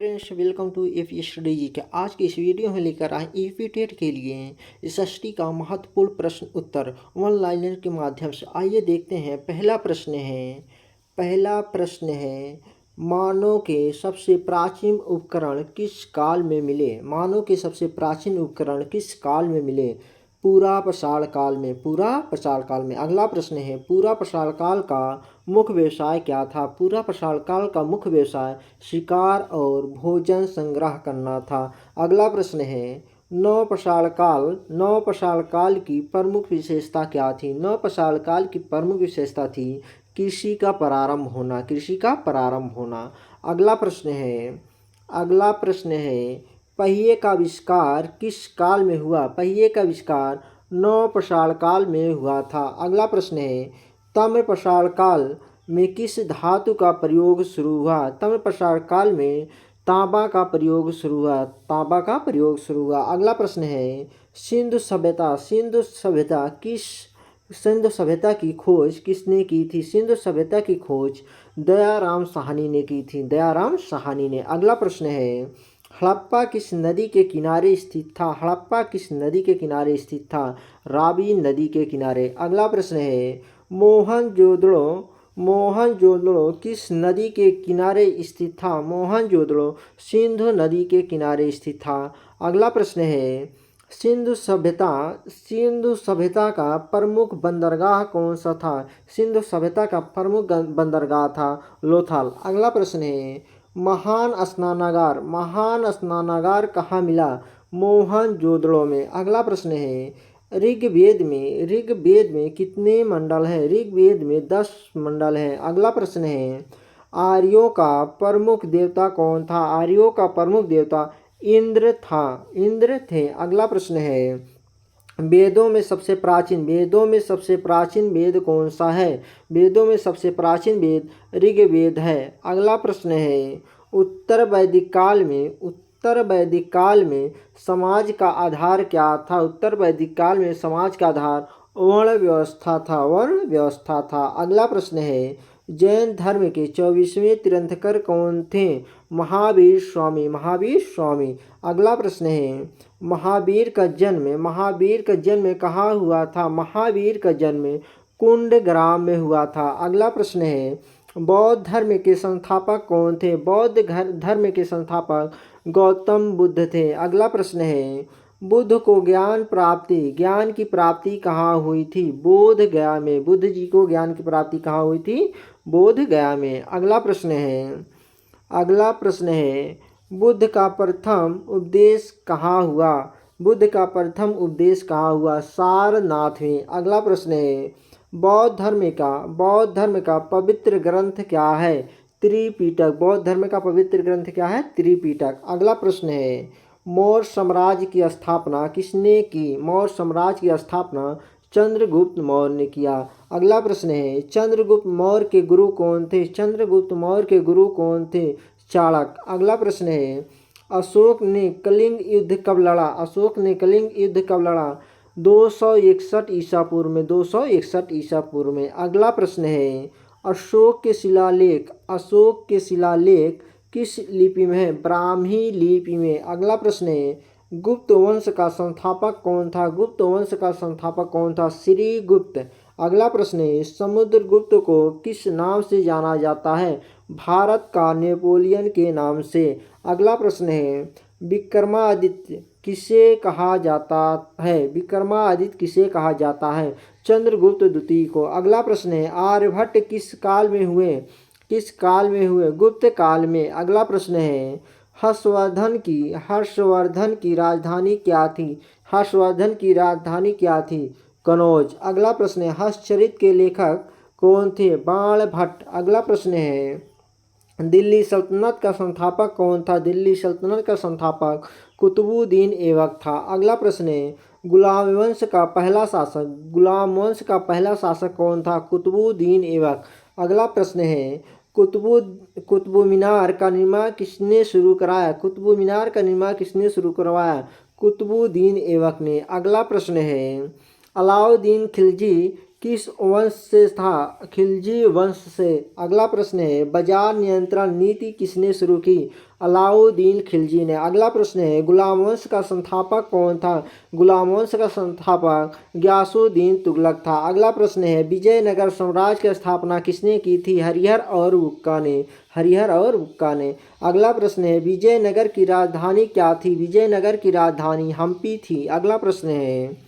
Friends, welcome to AP study G K. आज की इस वीडियो में लेकर आए ईपी टेट के लिए एसएसटी का महत्वपूर्ण प्रश्न उत्तर वन लाइनर के माध्यम से। आइए देखते हैं। पहला प्रश्न है मानव के सबसे प्राचीन उपकरण किस काल में मिले। मानव के सबसे प्राचीन उपकरण किस काल में मिले। पूरा पाषाण काल में। अगला प्रश्न है पूरा पाषाण काल का मुख्य व्यवसाय क्या था। पूरा पाषाण काल का मुख्य व्यवसाय शिकार और भोजन संग्रह करना था। अगला प्रश्न है नव पाषाण काल की प्रमुख विशेषता क्या थी। नव पाषाण काल की प्रमुख विशेषता थी कृषि का प्रारंभ होना। अगला प्रश्न है पहिए का आविष्कार किस काल में हुआ। पहिए का आविष्कार नव पाषाण काल में हुआ था। अगला प्रश्न है ताम्र पाषाण काल में किस धातु का प्रयोग शुरू हुआ। ताम्र पाषाण काल में तांबा का प्रयोग शुरू हुआ। अगला प्रश्न है सिंधु सभ्यता की खोज किसने की थी। सिंधु सभ्यता की खोज दयाराम साहनी ने की थी। अगला प्रश्न है हड़प्पा किस नदी के किनारे स्थित था। रावी नदी के किनारे। अगला प्रश्न है मोहनजोदड़ो किस नदी के किनारे स्थित था। मोहनजोदड़ो सिंधु नदी के किनारे स्थित था। अगला प्रश्न है सिंधु सभ्यता का प्रमुख बंदरगाह कौन सा था। सिंधु सभ्यता का प्रमुख बंदरगाह था लोथल। अगला प्रश्न है महान स्नानागार कहाँ मिला। मोहनजोदड़ो में। अगला प्रश्न है ऋग्वेद में कितने मंडल हैं। ऋग्वेद में 10 मंडल हैं। अगला प्रश्न है आर्यों का प्रमुख देवता कौन था। आर्यों का प्रमुख देवता इंद्र थे। अगला प्रश्न है वेदों में सबसे प्राचीन वेद कौन सा है। वेदों में सबसे प्राचीन वेद ऋग्वेद है। अगला प्रश्न है उत्तर वैदिक काल में समाज का आधार क्या था। उत्तर वैदिक काल में समाज का आधार वर्ण व्यवस्था था। अगला प्रश्न है जैन धर्म के 24वें तीर्थंकर कौन थे। महावीर स्वामी। अगला प्रश्न है महावीर का जन्म कहाँ हुआ था। महावीर का जन्म कुंडग्राम में हुआ था। अगला प्रश्न है बौद्ध धर्म के संस्थापक कौन थे। बौद्ध धर्म के संस्थापक गौतम बुद्ध थे। अगला प्रश्न है बुद्ध को ज्ञान की प्राप्ति कहाँ हुई थी। बोध गया में। बुद्ध जी को ज्ञान की प्राप्ति कहाँ हुई थी। बोध गया में। अगला प्रश्न है बुद्ध का प्रथम उपदेश कहाँ हुआ। सारनाथ में। अगला प्रश्न है बौद्ध धर्म का पवित्र ग्रंथ क्या है। त्रिपिटक। बौद्ध धर्म का पवित्र ग्रंथ क्या है। त्रिपिटक। अगला प्रश्न है मौर्य साम्राज्य की स्थापना किसने की। मौर्य साम्राज्य की स्थापना चंद्रगुप्त मौर्य ने किया। अगला प्रश्न है चंद्रगुप्त मौर्य के गुरु कौन थे। चाणक्य। अगला प्रश्न है अशोक ने कलिंग युद्ध कब लड़ा। 261 ईसा पूर्व में। अगला प्रश्न है अशोक के शिलालेख किस लिपि में है। ब्राह्मी लिपि में। अगला प्रश्न है गुप्त वंश का संस्थापक कौन था। श्रीगुप्त। अगला प्रश्न है समुद्रगुप्त को किस नाम से जाना जाता है। भारत का नेपोलियन के नाम से। अगला प्रश्न है विक्रमादित्य किसे कहा जाता है। चंद्रगुप्त द्वितीय को। अगला प्रश्न है आर्यभट्ट किस काल में हुए। गुप्त काल में। अगला प्रश्न है हर्षवर्धन की राजधानी क्या थी। कनौज। अगला प्रश्न है हर्षचरित के लेखक कौन थे। बाणभट्ट। अगला प्रश्न है दिल्ली सल्तनत का संस्थापक कौन था। दिल्ली सल्तनत का संस्थापक कुतुबुद्दीन ऐबक था। अगला प्रश्न है गुलाम वंश का पहला शासक कौन था। कुतुबुद्दीन ऐबक। अगला प्रश्न है कुतुब मीनार का निर्माण किसने शुरू कराया। कुतुबुद्दीन ऐबक ने। अगला प्रश्न है अलाउद्दीन खिलजी किस वंश से था? खिलजी वंश से। अगला प्रश्न है बाजार नियंत्रण नीति किसने शुरू की? अलाउद्दीन खिलजी ने। अगला प्रश्न है गुलाम वंश का संस्थापक कौन था? गुलाम वंश का संस्थापक गयासुद्दीन तुगलक था। अगला प्रश्न है विजयनगर साम्राज्य की स्थापना किसने की थी? हरिहर और बुक्का ने। हरिहर और बुक्का ने। अगला प्रश्न है विजयनगर की राजधानी क्या थी? विजयनगर की राजधानी हम्पी थी। अगला प्रश्न है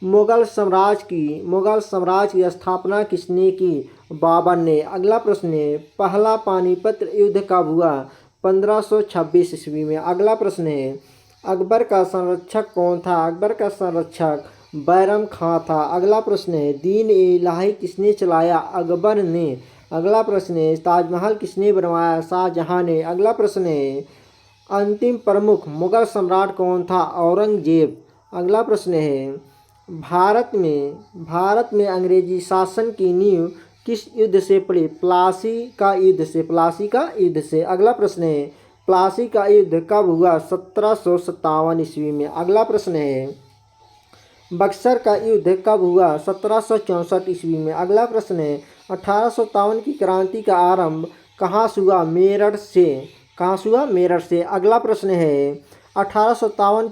मुगल साम्राज्य की स्थापना किसने की? बाबर ने। अगला प्रश्न है पहला पानीपत युद्ध कब हुआ? 1526 ईस्वी में। अगला प्रश्न है अकबर का संरक्षक कौन था? अकबर का संरक्षक बैरम खां था। अगला प्रश्न है दीन ए इलाही किसने चलाया? अकबर ने। अगला प्रश्न है ताजमहल किसने बनवाया? शाहजहां ने। अगला प्रश्न है अंतिम प्रमुख मुगल सम्राट कौन था? औरंगजेब। अगला प्रश्न है भारत में अंग्रेजी शासन की नींव किस युद्ध से पड़ी? प्लासी का युद्ध से। प्लासी का युद्ध से। अगला प्रश्न है प्लासी का युद्ध कब हुआ? 1757 ईस्वी में। अगला प्रश्न है बक्सर का युद्ध कब हुआ? 1764 ईस्वी में। अगला प्रश्न है 1857 की क्रांति का आरंभ कहाँ से हुआ? मेरठ से। कहाँ से हुआ? मेरठ से। अगला प्रश्न है 1857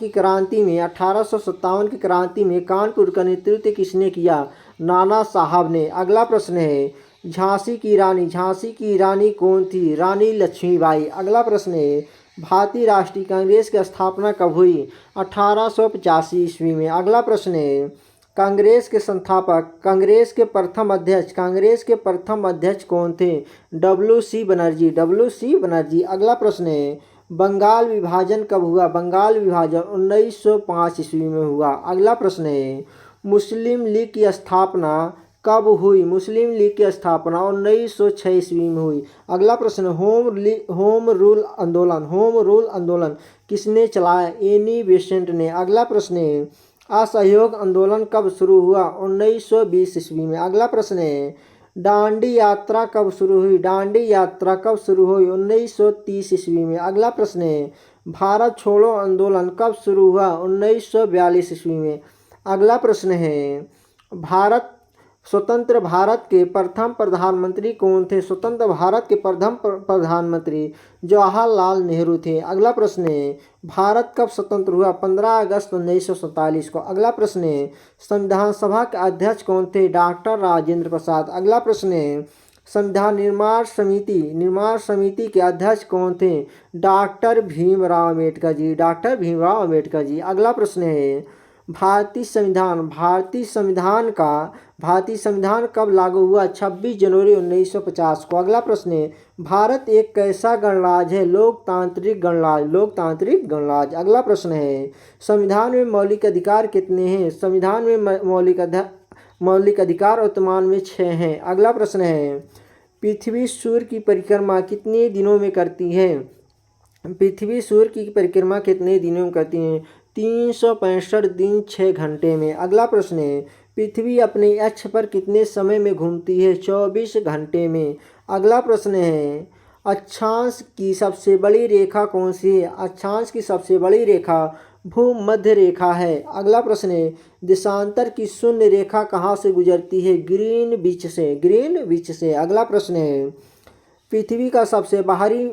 की क्रांति में कानपुर का नेतृत्व किसने किया? नाना साहब ने। अगला प्रश्न है झांसी की रानी कौन थी? रानी लक्ष्मीबाई। अगला प्रश्न है भारतीय राष्ट्रीय कांग्रेस की स्थापना कब हुई? 1885 ईस्वी में। अगला प्रश्न है कांग्रेस के संस्थापक कांग्रेस के प्रथम अध्यक्ष कौन थे? डब्ल्यू.सी. बनर्जी। अगला प्रश्न है बंगाल विभाजन कब हुआ? बंगाल विभाजन 1905 ईस्वी में हुआ। अगला प्रश्न है मुस्लिम लीग की स्थापना कब हुई? मुस्लिम लीग की स्थापना 1906 ईस्वी में हुई। अगला प्रश्न होम रूल आंदोलन किसने चलाया? एनी बेसेंट ने। अगला प्रश्न है असहयोग आंदोलन कब शुरू हुआ? 1920 ईस्वी में। अगला प्रश्न है दांडी यात्रा कब शुरू हुई? 1930 ईस्वी में। अगला प्रश्न है भारत छोड़ो आंदोलन कब शुरू हुआ? 1942 ईस्वी में। अगला प्रश्न है स्वतंत्र भारत के प्रथम प्रधानमंत्री कौन थे? स्वतंत्र भारत के प्रथम प्रधानमंत्री जवाहरलाल नेहरू थे। अगला प्रश्न है भारत कब स्वतंत्र हुआ? 15 अगस्त 1947 को। अगला प्रश्न है संविधान सभा के अध्यक्ष कौन थे? डॉक्टर राजेंद्र प्रसाद। अगला प्रश्न है संविधान निर्माण समिति के अध्यक्ष कौन थे? डॉक्टर भीमराव अम्बेडकर जी। अगला प्रश्न है भारतीय संविधान कब लागू हुआ? 26 जनवरी 1950 को। अगला प्रश्न है भारत एक कैसा गणराज्य है? लोकतांत्रिक गणराज्य। अगला प्रश्न है संविधान में मौलिक अधिकार कितने हैं? संविधान में मौलिक अधिकार वर्तमान में 6 हैं। अगला प्रश्न है पृथ्वी सूर्य की परिक्रमा कितने दिनों में करती है? 365 दिन 6 घंटे में। अगला प्रश्न है पृथ्वी अपने अक्ष पर कितने समय में घूमती है? 24 घंटे में। अगला प्रश्न है अक्षांश की सबसे बड़ी रेखा कौन सी है? अक्षांश की सबसे बड़ी रेखा भूमध्य रेखा है। अगला प्रश्न है देशांतर की शून्य रेखा कहाँ से गुजरती है? ग्रीनविच से। अगला प्रश्न है पृथ्वी का सबसे बाहरी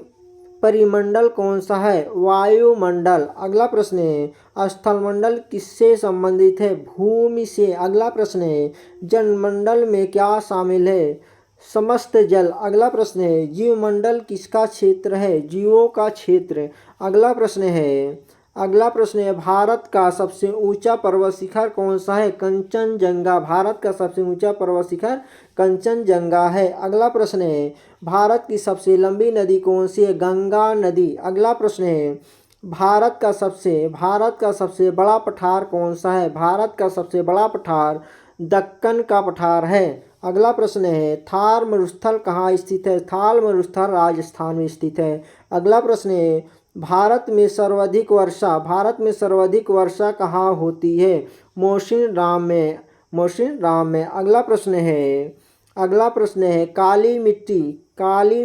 परिमंडल कौन सा है? वायुमंडल। अगला प्रश्न है स्थलमंडल किससे संबंधित है? भूमि से। अगला प्रश्न है जलमंडल में क्या शामिल है? समस्त जल। अगला प्रश्न है जीवमंडल किसका क्षेत्र है? जीवों का क्षेत्र। अगला प्रश्न है भारत का सबसे ऊंचा पर्वत शिखर कौन सा है? कंचनजंगा। भारत का सबसे ऊंचा पर्वत शिखर कंचनजंगा है। अगला प्रश्न है भारत की सबसे लंबी नदी कौन सी है? गंगा नदी। अगला प्रश्न है भारत का सबसे बड़ा पठार कौन सा है? भारत का सबसे बड़ा पठार दक्कन का पठार है। अगला प्रश्न है थार मरुस्थल कहाँ स्थित है? थार मरुस्थल राजस्थान में स्थित है। अगला प्रश्न है भारत में सर्वाधिक वर्षा कहाँ होती है? मौसिनराम में। अगला प्रश्न है काली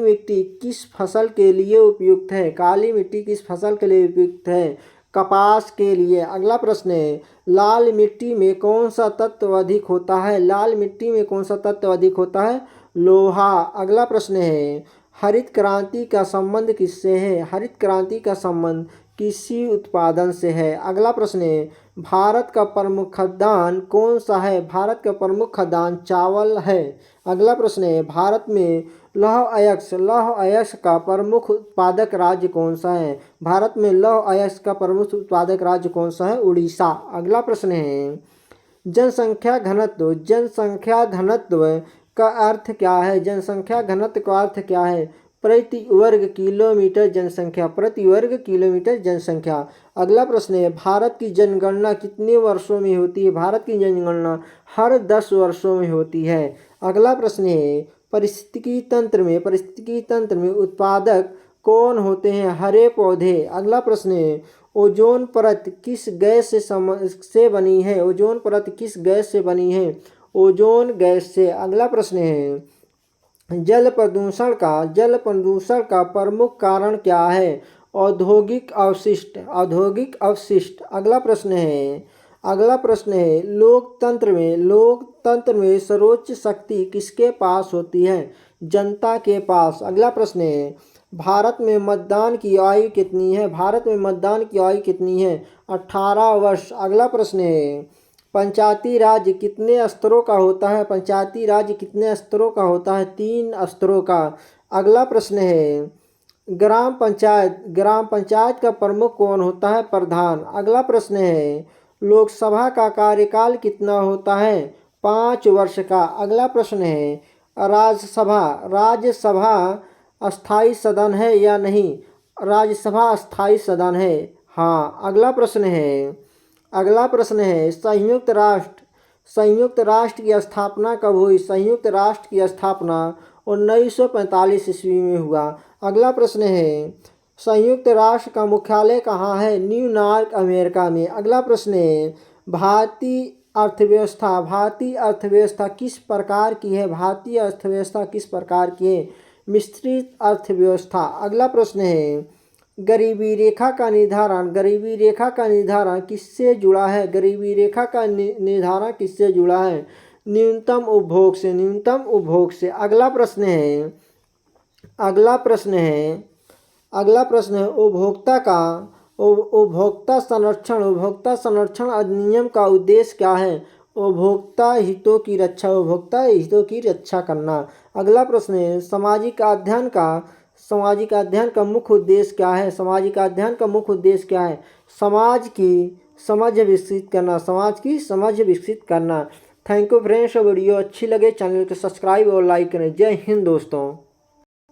मिट्टी किस फसल के लिए उपयुक्त है? काली मिट्टी किस फसल के लिए उपयुक्त है? कपास के लिए। अगला प्रश्न है, लाल मिट्टी में कौन सा तत्व अधिक होता है? लाल मिट्टी में कौन सा तत्व अधिक होता है? लोहा। अगला प्रश्न है, हरित क्रांति का संबंध किससे है? हरित क्रांति का संबंध कृषि उत्पादन से है। अगला प्रश्न है, भारत का प्रमुख खाद्यान्न कौन सा है? भारत का प्रमुख खाद्यान्न चावल है। अगला प्रश्न है, भारत में लौह अयस्क का प्रमुख उत्पादक राज्य कौन सा है? भारत में लौह अयस्क का प्रमुख उत्पादक राज्य कौन सा है? उड़ीसा। अगला प्रश्न है, जनसंख्या घनत्व का अर्थ क्या है? जनसंख्या घनत्व का अर्थ क्या है? प्रति वर्ग किलोमीटर जनसंख्या। प्रति वर्ग किलोमीटर जनसंख्या। अगला प्रश्न है, भारत की जनगणना कितने वर्षों में होती है? भारत की जनगणना हर 10 वर्षों में होती है। अगला प्रश्न है, पारिस्थितिकी तंत्र में उत्पादक कौन होते हैं? हरे पौधे। अगला प्रश्न है, ओजोन परत किस गैस से बनी है? ओजोन परत किस गैस से बनी है? ओजोन गैस से। अगला प्रश्न है, जल प्रदूषण का प्रमुख कारण क्या है? औद्योगिक अवशिष्ट। अगला प्रश्न है, लोकतंत्र में सर्वोच्च शक्ति किसके पास होती है? जनता के पास। अगला प्रश्न है, भारत में मतदान की आयु कितनी है? भारत में मतदान की आयु कितनी है? 18 वर्ष। अगला प्रश्न है, पंचायती राज कितने स्तरों का होता है? पंचायती राज कितने स्तरों का होता है? 3 स्तरों का। अगला प्रश्न है, ग्राम पंचायत का प्रमुख कौन होता है? प्रधान। अगला प्रश्न है, लोकसभा का कार्यकाल कितना होता है? 5 वर्ष का। अगला प्रश्न है, राज्यसभा अस्थायी सदन है या नहीं? राज्यसभा अस्थायी सदन है। हाँ। अगला प्रश्न है, संयुक्त राष्ट्र की स्थापना कब हुई? संयुक्त राष्ट्र की स्थापना 1945 ईस्वी में हुआ। अगला प्रश्न है, संयुक्त राष्ट्र का मुख्यालय कहाँ है? न्यूयॉर्क, अमेरिका में। अगला प्रश्न है, भारतीय अर्थव्यवस्था किस प्रकार की है? भारतीय अर्थव्यवस्था किस प्रकार की है? मिश्रित अर्थव्यवस्था। अगला प्रश्न है, गरीबी रेखा का निर्धारण किससे जुड़ा है? गरीबी रेखा का निर्धारण किससे जुड़ा है? न्यूनतम उपभोग से। अगला प्रश्न है, उपभोक्ता संरक्षण अधिनियम का उद्देश्य क्या है? उपभोक्ता हितों की रक्षा करना। अगला प्रश्न है, सामाजिक अध्ययन का मुख्य उद्देश्य क्या है? समाज की समझ विकसित करना। Thank you friends. वीडियो अच्छी लगे चैनल को सब्सक्राइब और लाइक करें। जय हिंद दोस्तों।